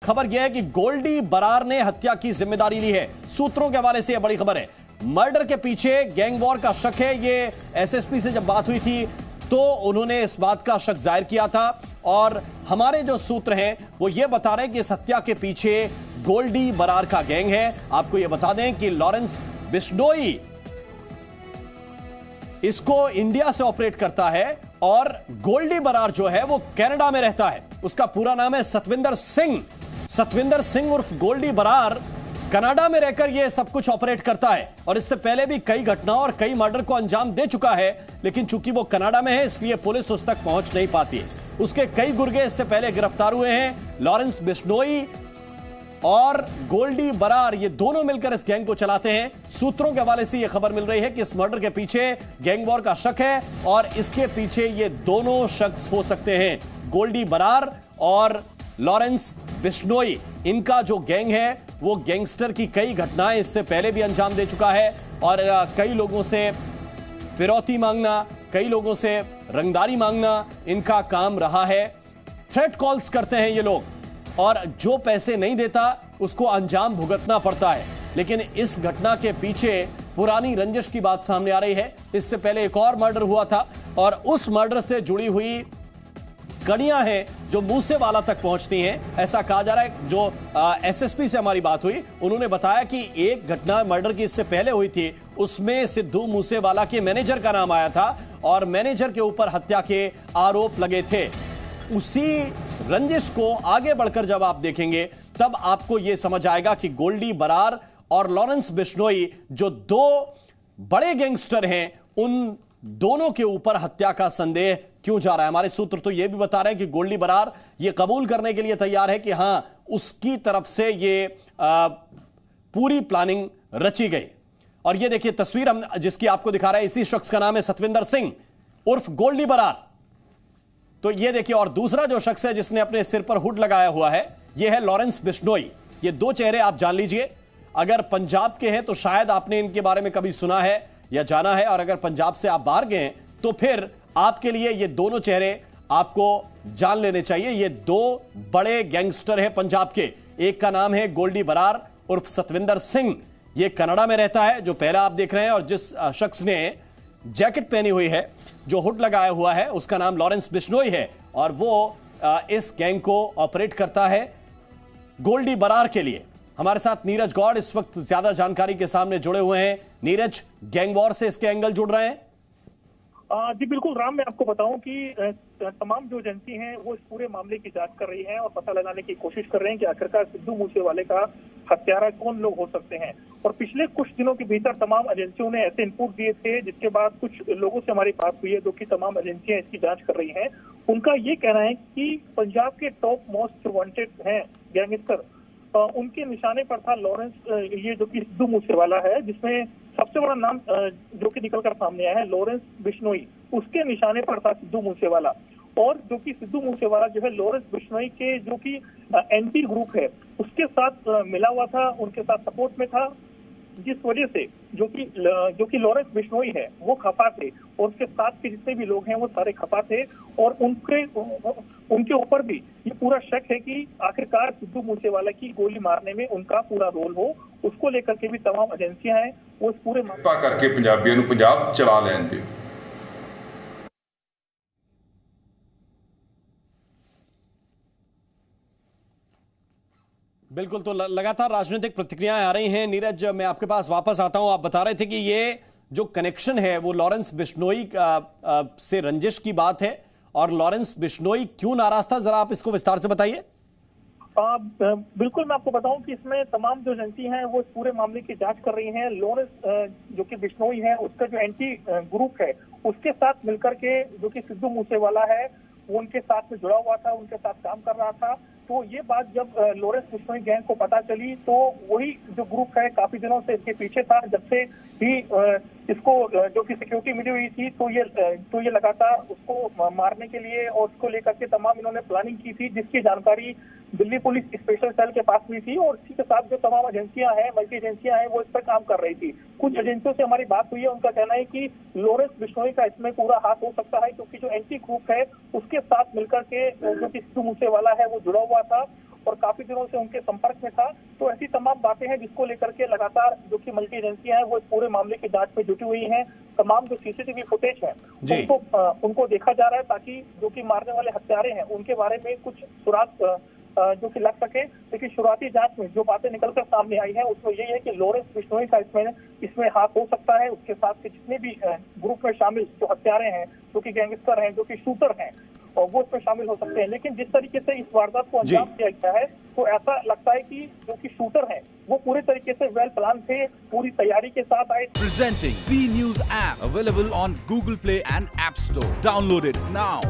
खबर यह है कि गोल्डी बरार ने हत्या की जिम्मेदारी ली है। सूत्रों के हवाले से यह बड़ी खबर है। मर्डर के पीछे गैंग वॉर का शक है। ये एसएसपी से जब बात हुई थी तो उन्होंने इस बात का शक जाहिर किया था और हमारे जो सूत्र हैं वो ये बता रहे हैं कि इस हत्या के पीछे गोल्डी बरार का गैंग है। आपको यह बता दें कि लॉरेंस बिश्नोई इसको इंडिया से ऑपरेट करता है और गोल्डी बरार जो है वो कनाडा में रहता है। उसका पूरा नाम है सतविंदर सिंह। सतविंदर सिंह उर्फ गोल्डी बरार कनाडा में रहकर यह सब कुछ ऑपरेट करता है और इससे पहले भी कई घटनाओं और कई मर्डर को अंजाम दे चुका है, लेकिन चूंकि वो कनाडा में है इसलिए पुलिस उस तक पहुंच नहीं पाती। उसके कई गुर्गे इससे पहले गिरफ्तार हुए हैं। लॉरेंस बिश्नोई और गोल्डी बरार ये दोनों मिलकर इस गैंग को चलाते हैं। सूत्रों के हवाले से यह खबर मिल रही है कि इस मर्डर के पीछे गैंग वॉर का शक है और इसके पीछे ये दोनों शख्स हो सकते हैं, गोल्डी बरार और लॉरेंस बिश्नोई। इनका जो गैंग है वो गैंगस्टर की कई घटनाएं इससे पहले भी अंजाम दे चुका है और कई लोगों से फिरौती मांगना, कई लोगों से रंगदारी मांगना इनका काम रहा है। थ्रेट कॉल्स करते हैं ये लोग और जो पैसे नहीं देता उसको अंजाम भुगतना पड़ता है। लेकिन इस घटना के पीछे पुरानी रंजिश की बात सामने आ रही है। इससे पहले एक और मर्डर हुआ था और उस मर्डर से जुड़ी हुई कड़ियां हैं जो मूसेवाला तक पहुंचती हैं, ऐसा कहा जा रहा है। जो एसएसपी से हमारी बात हुई उन्होंने बताया कि एक घटना मर्डर की इससे पहले हुई थी, उसमें सिद्धू मूसेवाला के मैनेजर का नाम आया था और मैनेजर के ऊपर हत्या के आरोप लगे थे। उसी रंजिश को आगे बढ़कर जब आप देखेंगे तब आपको यह समझ आएगा कि गोल्डी बरार और लॉरेंस बिश्नोई जो दो बड़े गैंगस्टर हैं, उन दोनों के ऊपर हत्या का संदेह क्यों जा रहा है। हमारे सूत्र तो यह भी बता रहे हैं कि गोल्डी बरार यह कबूल करने के लिए तैयार है कि हां उसकी तरफ से यह पूरी प्लानिंग रची गई। और यह देखिए तस्वीर हम जिसकी आपको दिखा रहे हैं, इसी शख्स का नाम है सतविंदर सिंह उर्फ गोल्डी बरार। तो यह देखिए, और दूसरा जो शख्स है जिसने अपने सिर पर हुड लगाया हुआ है यह है लॉरेंस बिश्नोई। ये दो चेहरे आप जान लीजिए। अगर पंजाब के हैं तो शायद आपने इनके बारे में कभी सुना है या जाना है, और अगर पंजाब से आप बाहर गए हैं तो फिर आपके लिए ये दोनों चेहरे आपको जान लेने चाहिए। ये दो बड़े गैंगस्टर हैं पंजाब के। एक का नाम है गोल्डी बरार उर्फ सतविंदर सिंह, ये कनाडा में रहता है जो पहला आप देख रहे हैं, और जिस शख्स ने जैकेट पहनी हुई है, जो हुड लगाया हुआ है, उसका नाम लॉरेंस बिश्नोई है और वो इस गैंग को ऑपरेट करता है गोल्डी बरार के लिए। हमारे साथ नीरज गौड़ इस वक्त ज्यादा जानकारी के सामने जुड़े हुए हैं। नीरज, गैंग वॉर से इसके एंगल जुड़ रहे हैं? जी बिल्कुल राम, मैं आपको बताऊं कि तमाम जो एजेंसी हैं वो इस पूरे मामले की जांच कर रही हैं और पता लगाने की कोशिश कर रहे हैं कि आखिरकार सिद्धू मूसेवाले का हत्यारा कौन लोग हो सकते हैं। और पिछले कुछ दिनों के भीतर तमाम एजेंसियों ने ऐसे इनपुट दिए थे, जिसके बाद कुछ लोगों से हमारी बात हुई है जो कि तमाम एजेंसियां इसकी जांच कर रही हैं। उनका ये कहना है कि पंजाब के टॉप मोस्ट वांटेड हैं गैंगस्टर, उनके निशाने पर था लॉरेंस, ये जो कि सिद्धू मूसेवाला है, जिसमें सबसे बड़ा नाम जो कि निकलकर सामने आया है लॉरेंस बिश्नोई, उसके निशाने पर था सिद्धू मूसेवाला। और जो कि सिद्धू मूसेवाला जो है लॉरेंस बिश्नोई के जो कि एंटी ग्रुप है उसके साथ मिला हुआ था, उनके साथ सपोर्ट में था, जिस वजह से जो कि लॉरेंस बिश्नोई है वो खफा थे और उसके साथ के जितने भी लोग हैं वो सारे खफा थे। और उनके ऊपर भी ये पूरा शक है कि आखिरकार सिद्धू मूसेवाला की गोली मारने में उनका पूरा रोल हो। उसको लेकर के भी तमाम एजेंसियां हैं वो इस पूरे करके पंजाबियों को पंजाब चला लेन दे। बिल्कुल, तो लगातार राजनीतिक प्रतिक्रियाएं आ रही हैं। नीरज, मैं आपके पास वापस आता हूं। आप बता रहे थे कि ये जो कनेक्शन है वो लॉरेंस बिश्नोई से रंजिश की बात है, और लॉरेंस बिश्नोई क्यों नाराज था, जरा आप इसको विस्तार से बताइए। बिल्कुल, मैं आपको बताऊं कि इसमें तमाम जो एजेंसी हैं वो इस पूरे मामले की जांच कर रही हैं। लॉरेंस जो कि बिश्नोई है उसका जो एंटी ग्रुप है उसके साथ मिलकर के जो कि सिद्धू मूसेवाला है वो उनके साथ में जुड़ा हुआ था, उनके साथ काम कर रहा था। तो ये बात जब लॉरेंस बिश्नोई गैंग को पता चली तो वही जो ग्रुप है काफी दिनों से इसके पीछे था। जब से ही इसको जो कि सिक्योरिटी मिली हुई थी तो ये लगातार उसको मारने के लिए और उसको लेकर के तमाम इन्होंने प्लानिंग की थी, जिसकी जानकारी दिल्ली पुलिस स्पेशल सेल के पास हुई थी। और इसी के साथ जो तमाम एजेंसियां हैं, मल्टी एजेंसियां हैं, वो इस पर काम कर रही थी। कुछ एजेंसियों से हमारी बात हुई है, उनका कहना है कि लॉरेंस बिश्नोई का इसमें पूरा हाथ हो सकता है, क्योंकि जो एंटी ग्रुप है उसके साथ मिलकर के जो कि सिद्धू मूसेवाला है वो जुड़ा हुआ था। और काफी दिनों से उनके संपर्क में था। तो ऐसी तमाम बातें हैं जिसको लेकर के लगातार जो कि मल्टी एजेंसियां हैं वो इस पूरे मामले की जांच में जुटी हुई हैं। तमाम जो सीसीटीवी फुटेज है उनको देखा जा रहा है ताकि जो कि मारने वाले हत्यारे हैं उनके बारे में कुछ सुराग जो कि लग सके। लेकिन शुरुआती जांच में जो बातें निकलकर सामने आई है उसमें यही है कि लॉरेंस बिश्नोई का इसमें हाथ हो सकता है। उसके साथ के जितने भी ग्रुप में शामिल जो हत्यारे हैं, जो कि गैंगस्टर हैं, जो कि शूटर हैं, और वो इसमें शामिल हो सकते हैं। लेकिन जिस तरीके से इस वारदात को अंजाम दिया गया है तो ऐसा लगता है कि जो कि शूटर हैं वो पूरे तरीके से वेल प्लान थे, पूरी तैयारी के साथ आए। Presenting B News app available on Google Play and App Store. Download it now.